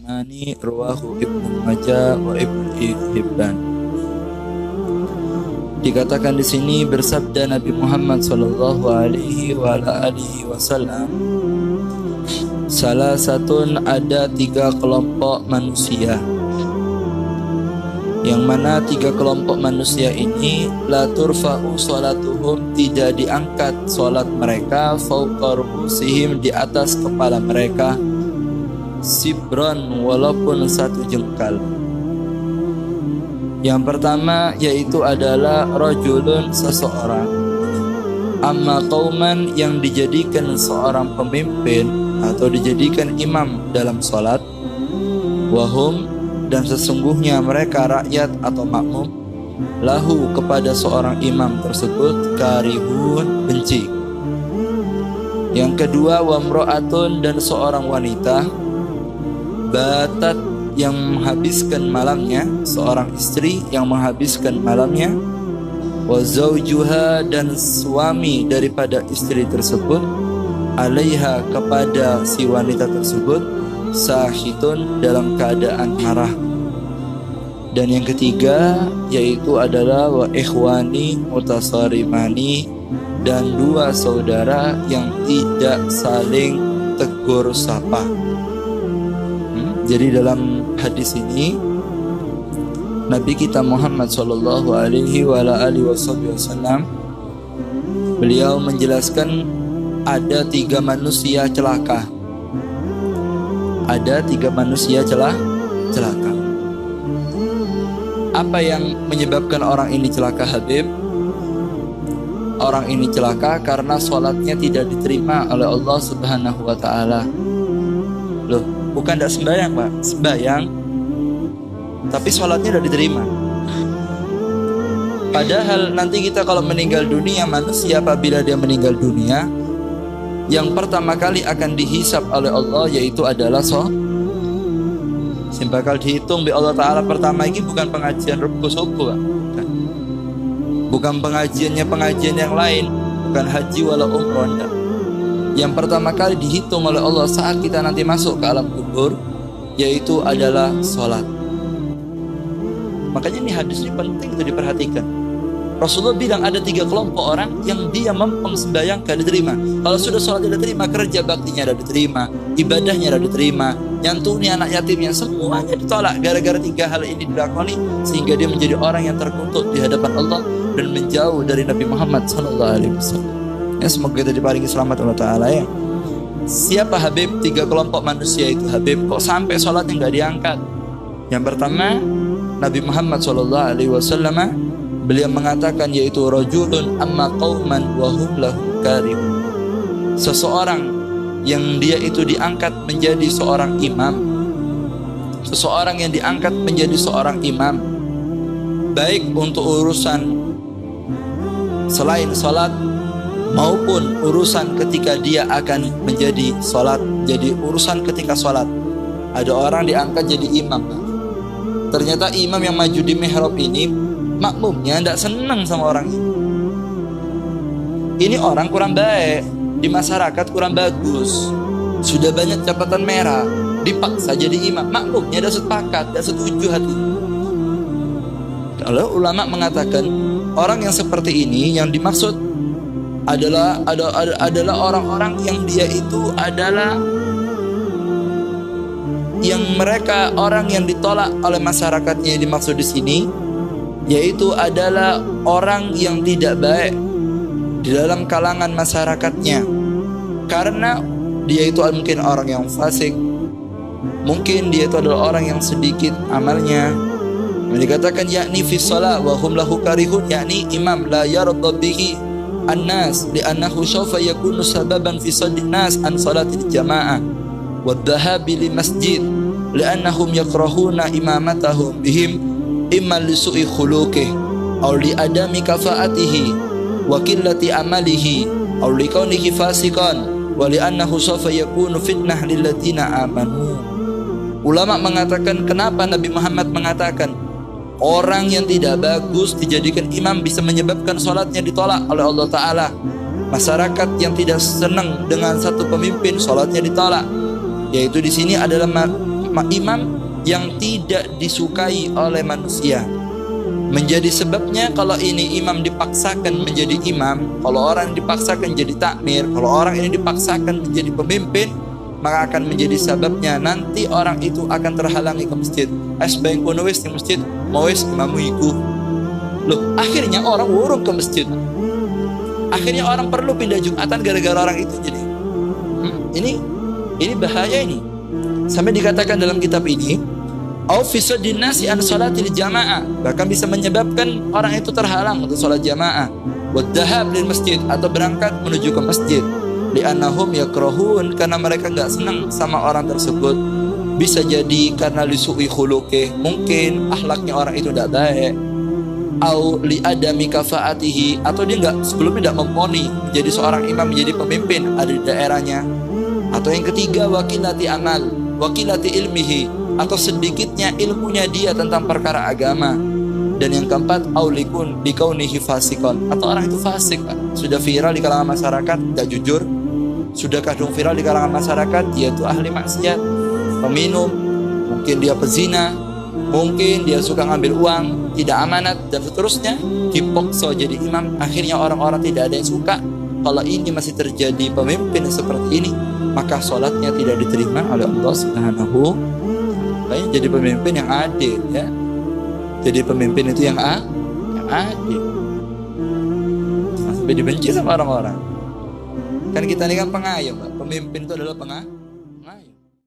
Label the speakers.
Speaker 1: Ithnani rawahu Ibnu Majah wa Ibnu Hibban. Dikatakan di sini bersabda Nabi Muhammad sallallahu alaihi wasallam, salah satun, ada 3 kelompok manusia, yang mana 3 kelompok manusia ini la turfa'u sholatuhum, tidak diangkat solat mereka, fauqa ru'usihim, di atas kepala mereka, sibron, walaupun 1 jengkal. Yang pertama yaitu adalah rajulun, seseorang, amma qauman, yang dijadikan seorang pemimpin atau dijadikan imam dalam salat, wahum, dan sesungguhnya mereka rakyat atau makmum, lahu, kepada seorang imam tersebut, karihun, benci. Yang kedua, wamro'atun, dan seorang wanita, batat, yang menghabiskan malamnya, seorang istri yang menghabiskan malamnya, wa zawjuha, dan suami daripada istri tersebut, alaiha, kepada si wanita tersebut, sahitun, dalam keadaan marah. Dan yang ketiga yaitu adalah wa ikhwani mutasarimani, dan 2 saudara yang tidak saling tegur sapa. Jadi dalam hadis ini Nabi kita Muhammad sallallahu alaihi wasallam beliau menjelaskan ada 3 manusia celaka. Ada 3 manusia celaka. Apa yang menyebabkan orang ini celaka, Habib? Orang ini celaka karena sholatnya tidak diterima oleh Allah Subhanahu wa ta'ala. Loh, bukan tidak sembahyang, Pak, sembahyang, tapi sholatnya tidak diterima. Padahal nanti kita kalau meninggal dunia, manusia apabila dia meninggal dunia, yang pertama kali akan dihisab oleh Allah yaitu adalah bakal dihitung di Allah Ta'ala. Pertama ini bukan pengajian Rebu Subuh, bukan pengajian yang lain, bukan haji wala umroh. Yang pertama kali dihitung oleh Allah saat kita nanti masuk ke alam kubur yaitu adalah sholat. Makanya ini hadis ini penting untuk diperhatikan. Rasulullah bilang ada 3 kelompok orang yang dia mempeng sembahyang gak diterima. Kalau sudah sholat tidak diterima, kerja baktinya tidak diterima, ibadahnya tidak diterima, nyantuni anak yatimnya, semuanya ditolak. Gara-gara 3 hal ini dilakoni, sehingga dia menjadi orang yang terkutuk di hadapan Allah dan menjauh dari Nabi Muhammad SAW. Ya, semoga kita diparingi selamat Allah Ta'ala ya. Siapa Habib 3 kelompok manusia itu, Habib? Kok sampai sholatnya gak diangkat? Yang pertama, Nabi Muhammad SAW beliau mengatakan yaitu rajulun amma qauman wa hum lahu karihun. Seseorang yang dia itu diangkat menjadi seorang imam. Seseorang yang diangkat menjadi seorang imam, baik untuk urusan selain salat maupun urusan ketika dia akan menjadi salat. Jadi urusan ketika salat, ada orang diangkat jadi imam. Ternyata imam yang maju di mihrab ini, makmumnya tidak senang sama orang ini. Ini orang kurang baik, di masyarakat kurang bagus, sudah banyak catatan merah, dipaksa jadi imam. Makmumnya tidak sepakat, tidak setuju hati. Kalau ulama mengatakan orang yang seperti ini yang dimaksud adalah orang-orang yang dia itu adalah yang mereka orang yang ditolak oleh masyarakatnya. Yang dimaksud di sini yaitu adalah orang yang tidak baik di dalam kalangan masyarakatnya, karena dia itu mungkin orang yang fasik, mungkin dia itu adalah orang yang sedikit amalnya. Dikatakan yakni fi shalah wa hum lahu karihun, yakni imam la yarda bihi an-nas li'annahu sawfa yakunu sababan fi saddin nas an salatil jamaah wa dhahabi li masjid li'annahum yakrahuna imamatahum bihim imma li su'i khuluqihi aw li adami kafaatihi wa qillati amalihi aw li kaunihi fasiqan wa li annahu sawfa yakunu fitnah lil ladzina amanu. Ulama mengatakan kenapa Nabi Muhammad mengatakan orang yang tidak bagus dijadikan imam bisa menyebabkan sholatnya ditolak oleh Allah Ta'ala. Masyarakat yang tidak senang dengan satu pemimpin sholatnya ditolak, yaitu di sini adalah imam yang tidak disukai oleh manusia. Menjadi sebabnya kalau ini imam dipaksakan menjadi imam, kalau orang dipaksakan jadi takmir, kalau orang ini dipaksakan menjadi pemimpin, maka akan menjadi sebabnya nanti orang itu akan terhalangi ke masjid. Sebayang kono wis di masjid, mau wis imamu iku. Loh, akhirnya orang urung ke masjid. Akhirnya orang perlu pindah Jumatan gara-gara orang itu. Jadi ini bahaya ini. Sampai dikatakan dalam kitab ini, au fi saddin nasi an salatil jamaah, bahkan bisa menyebabkan orang itu terhalang untuk salat jamaah, wa dhahab lil masjid, atau berangkat menuju ke masjid, li'annahum yakrahun, karena mereka enggak senang sama orang tersebut. Bisa jadi karena lisu'i khuluqih, mungkin akhlaknya orang itu tidak baik, au li adami kafaatihi, atau dia sebelumnya tidak memoni menjadi seorang imam, menjadi pemimpin ada di daerahnya. Atau yang ketiga, wakilati amal, wakilati ilmihi, atau sedikitnya ilmunya dia tentang perkara agama. Dan yang keempat, aulikun dikaunihi fasikon, atau orang itu fasik, sudah viral di kalangan masyarakat, tidak jujur, sudah kadung viral di kalangan masyarakat, dia itu ahli maksiat, peminum, mungkin dia pezina, mungkin dia suka ngambil uang, tidak amanat, dan seterusnya, dipaksa jadi imam. Akhirnya orang-orang tidak ada yang suka. Kalau ini masih terjadi pemimpin seperti ini, maka sholatnya tidak diterima oleh Allah Subhanahu. Makanya jadi pemimpin yang adil, ya. Jadi pemimpin itu yang adil. Sampai dibenci sama orang-orang. Kan kita ini kan pengayom, Pak. Pemimpin itu adalah pengayom.